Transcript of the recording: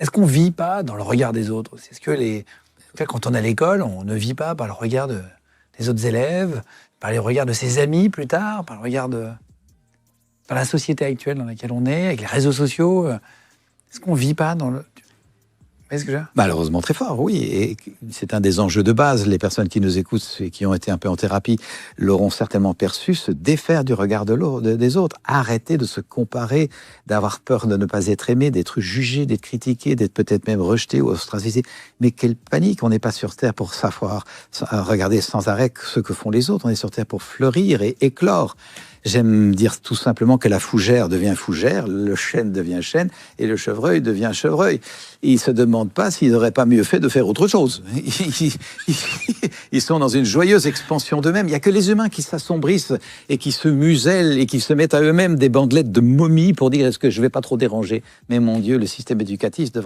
Est-ce qu'on ne vit pas dans le regard des autres? Est-ce que quand on est à l'école, on ne vit pas par le regard des autres élèves, par le regard de ses amis plus tard, par la société actuelle dans laquelle on est, avec les réseaux sociaux? Est-ce qu'on ne vit pas dans le... Est-ce que Malheureusement très fort, oui. Et c'est un des enjeux de base. Les personnes qui nous écoutent et qui ont été un peu en thérapie l'auront certainement perçu, se défaire du regard des autres. Arrêter de se comparer, d'avoir peur de ne pas être aimé, d'être jugé, d'être critiqué, d'être peut-être même rejeté ou ostracisé. Mais quelle panique! On n'est pas sur Terre pour savoir regarder sans arrêt ce que font les autres. On est sur Terre pour fleurir et éclore. J'aime dire tout simplement que la fougère devient fougère, le chêne devient chêne et le chevreuil devient chevreuil. Ils ne se demandent pas s'ils n'auraient pas mieux fait de faire autre chose. Ils sont dans une joyeuse expansion d'eux-mêmes. Il n'y a que les humains qui s'assombrissent et qui se musellent et qui se mettent à eux-mêmes des bandelettes de momies pour dire « est-ce que je ne vais pas trop déranger ?» Mais mon Dieu, le système éducatif devrait